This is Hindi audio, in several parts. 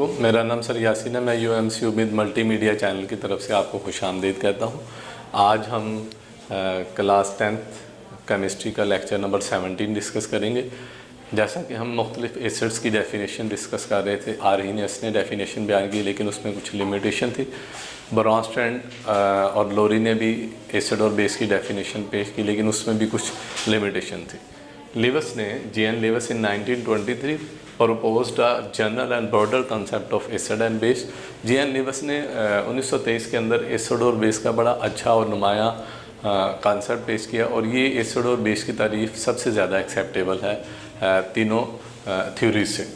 वालेकुम, मेरा नाम सर यासीन है। मैं UMC उम्मीद मल्टीमीडिया चैनल की तरफ से आपको खुशामदीद कहता हूँ। आज हम क्लास 10th केमिस्ट्री का लेक्चर नंबर 17 डिस्कस करेंगे। जैसा कि हम मुख्तलिफ एसिड्स की डेफिनेशन डिस्कस कर रहे थे, आर्हीनियस ने डेफिनेशन बयान की, लेकिन उसमें कुछ लिमिटेशन थी। ब्रॉन्स्टैंड और लोरी ने भी एसिड और बेस की डेफिनेशन पेश की, लेकिन उसमें भी कुछ लिमिटेशन थी। लिवस ने J.N. Lives in 1923 proposed a general and broader concept of acid and base। J.N. Lives ने 1923 के अंदर एसिड और बेस का बड़ा अच्छा और नुमाया कॉन्सेप्ट पेश किया, और ये एसिड और बेस की तारीफ सबसे ज़्यादा एक्सेप्टेबल है तीनों थ्योरीज से।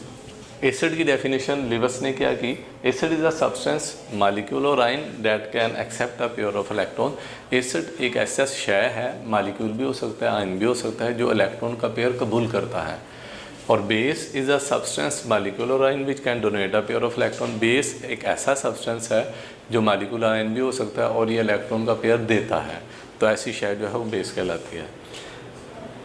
एसिड की डेफिनेशन लिवस ने क्या की? Acid is a substance molecule और ion that can accept a pair of electron. Acid एक ऐसा शय है, मालिक्यूल भी हो सकता है, आयन भी हो सकता है, जो इलेक्ट्रॉन का पेयर कबूल करता है। और base is a substance molecule और ion which can donate a pair of electron. Base एक ऐसा सब्सटेंस है जो मालिक्यूल आयन भी हो सकता है और ये इलेक्ट्रॉन का पेयर देता है, तो ऐसी शय जो है वो बेस कहलाती है।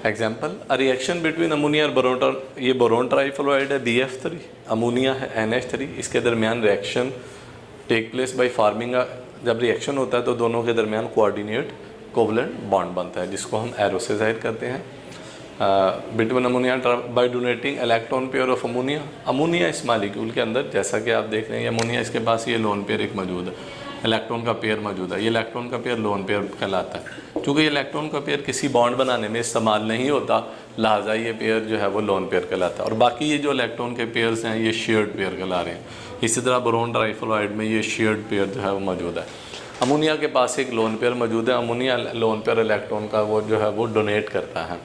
Example, a reaction between ammonia और बोरोन, ये बोरोन ट्राइफ्लोराइड है BF3, अमोनिया है NH3। इसके दरमियान reaction take place by forming. जब रिएक्शन होता है तो दोनों के दरमियान कोऑर्डिनेट कोवलेंट बॉन्ड बनता है, जिसको हम एरो से जाहिर करते हैं। Between ammonia bye donating electron pair of ammonia. Ammonia इस मालिक्यूल के अंदर, जैसा कि आप देख रहे हैं, अमोनिया इसके पास ये लोन पेयर एक मौजूद है, इलेक्ट्रॉन का पेयर मौजूद है। ये इलेक्ट्रॉन का पेयर लोन पेयर कहलाता है। चूँकि ये इलेक्ट्रॉन का पेयर किसी बॉन्ड बनाने में इस्तेमाल नहीं होता, लिहाजा ये पेयर जो है वो लोन पेयर कहलाता है। और बाकी ये जो इलेक्ट्रॉन के पेयर्स हैं ये शेयर्ड पेयर कहला रहे हैं। इसी तरह बोरोन ट्राइफ्लोराइड में ये शेयर्ड पेयर जो है वो मौजूद है। अमोनिया के पास एक लोन पेयर मौजूद है। अमोनिया लोन पेयर इलेक्ट्रॉन का वो जो है वो डोनेट करता है,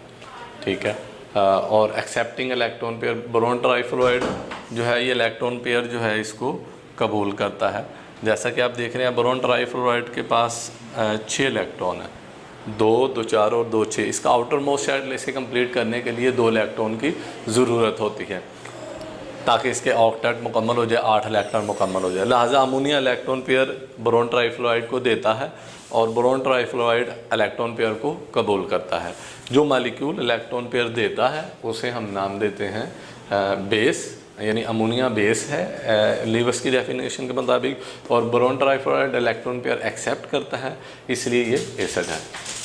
ठीक है। और accepting electron pair, boron trifluoride जो है ये इलेक्ट्रॉन पेयर जो है इसको कबूल करता है। जैसा कि आप देख रहे हैं, बोरोन ट्राइफ्लोराइड के पास 6 इलेक्ट्रॉन है, 2, 2, 4 और 2, 6। इसका आउटर मोस्ट शेल इसे कंप्लीट करने के लिए 2 इलेक्ट्रॉन की ज़रूरत होती है, ताकि इसके ऑक्टेट मुकम्मल हो जाए, 8 इलेक्ट्रॉन मुकम्मल हो जाए। लिहाजा ammonia electron pair boron trifluoride को देता है और बोरोन ट्राइफ्लोराइड इलेक्ट्रॉन पेयर को कबूल करता है। जो मालिक्यूल इलेक्ट्रॉन पेयर देता है उसे हम नाम देते हैं बेस, यानी अमोनिया बेस है लिवस की डेफिनेशन के मुताबिक, और boron trifluoride electron pair accept करता है, इसलिए ये एसिड है।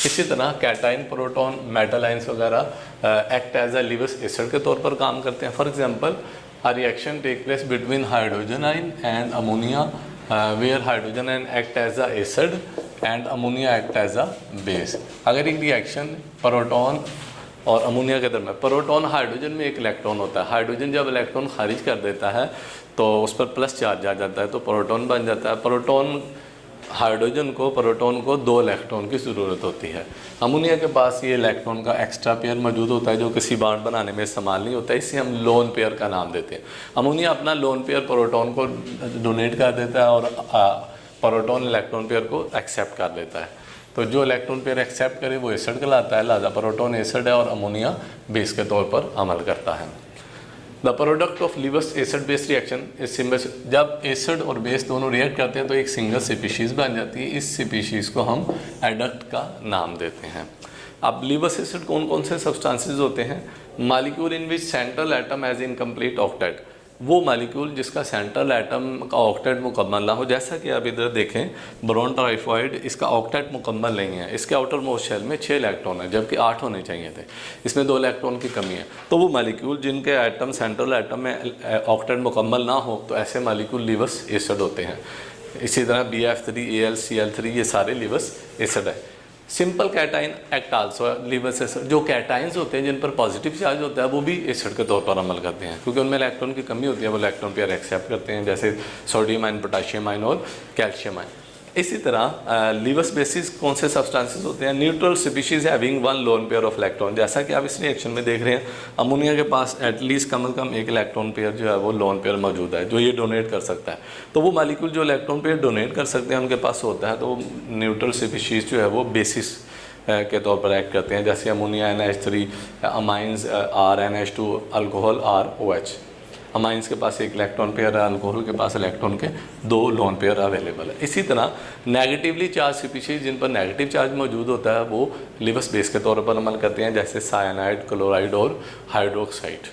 इसी तरह कैटाइन, प्रोटॉन, मेटल आयंस वगैरह act as a Lewis acid के तौर पर काम करते हैं। For example, a reaction take place between hydrogen ion and ammonia where hydrogen ion act as a acid and ammonia act as a base. अगर एक रिएक्शन प्रोटॉन और अमोनिया के दरमियान, प्रोटॉन हाइड्रोजन में एक इलेक्ट्रॉन होता है, हाइड्रोजन जब इलेक्ट्रॉन खारिज कर देता है तो उस पर प्लस चार्ज आ जाता है, तो प्रोटॉन बन जाता है। प्रोटॉन प्रोटॉन को 2 इलेक्ट्रॉन की ज़रूरत होती है। अमोनिया के पास ये इलेक्ट्रॉन का एक्स्ट्रा पेयर मौजूद होता है जो किसी बॉन्ड बनाने में इस्तेमाल नहीं होता, इसे हम लोन पेयर का नाम देते हैं। अमोनिया अपना लोन पेयर प्रोटॉन को डोनेट कर देता है और प्रोटॉन इलेक्ट्रॉन पेयर को एक्सेप्ट कर लेता है। तो जो इलेक्ट्रॉन पेयर एक्सेप्ट करे वो एसिड कहलाता है। लिहाजा प्रोटॉन एसिड है और अमोनिया बेस के तौर पर अमल करता है। The product of lives acid base reaction इस सिंगल, जब एसिड और बेस दोनों रिएक्ट करते हैं तो एक सिंगल स्पीशीज़ बन जाती है। इस स्पीशीज़ को हम एडक्ट का नाम देते हैं। अब लिवस एसिड कौन कौन से सब्सटेंसेस होते हैं? Molecule in which central atom has incomplete octet, वो मालिक्यूल जिसका सेंट्रल एटम का ऑक्टेट मुकम्मल ना हो। जैसा कि आप इधर देखें, बोरोन ट्राइफ्लोराइड, इसका ऑक्टेट मुकम्मल नहीं है, इसके आउटर मोस्ट शेल में 6 इलेक्ट्रॉन है जबकि 8 होने चाहिए थे, इसमें 2 इलेक्ट्रॉन की कमी है। तो वो मालिक्यूल जिनके एटम सेंट्रल एटम में ऑक्टेट मुकम्मल ना हो, तो ऐसे मालिक्यूल लिवस एसिड होते हैं। इसी तरह BF3, AlCl3 ये सारे लिवस एसिड है। Simple cation act also lives acid, जो कैटाइंस होते हैं जिन पर पॉजिटिव चार्ज होता है वो भी एसिड के तौर पर अमल करते हैं, क्योंकि उनमें इलेक्ट्रॉन की कमी होती है, वो इलेक्ट्रॉन पेयर एक्सेप्ट करते हैं, जैसे सोडियम आयन, पोटाशियम आयन और कैल्शियम आयन। इसी तरह लिवस बेसिस कौन से सब्सटेंसेस होते हैं? Neutral species having 1 lone pair of electron. जैसा कि आप इस रिएक्शन में देख रहे हैं, अमोनिया के पास एटलीस्ट कम से कम एक इलेक्ट्रॉन पेयर जो है वो लोन पेयर मौजूद है जो ये डोनेट कर सकता है। तो वो मालिक्यूल जो इलेक्ट्रॉन पेयर डोनेट कर सकते हैं उनके पास होता है, तो न्यूट्रल स्पीशीज जो है वो बेसिस के तौर पर एक्ट करते हैं। जैसे ammonia NH3, amines RNH2, alcohol ROH। Amines के पास एक इलेक्ट्रॉन पेयर है, अल्कोहल के पास इलेक्ट्रॉन के 2 लोन पेयर अवेलेबल है। इसी तरह नेगेटिवली चार्ज स्पीशीज जिन पर नेगेटिव चार्ज मौजूद होता है वो लिवस बेस के तौर पर अमल करते हैं, जैसे साइनाइड, क्लोराइड और हाइड्रोक्साइड।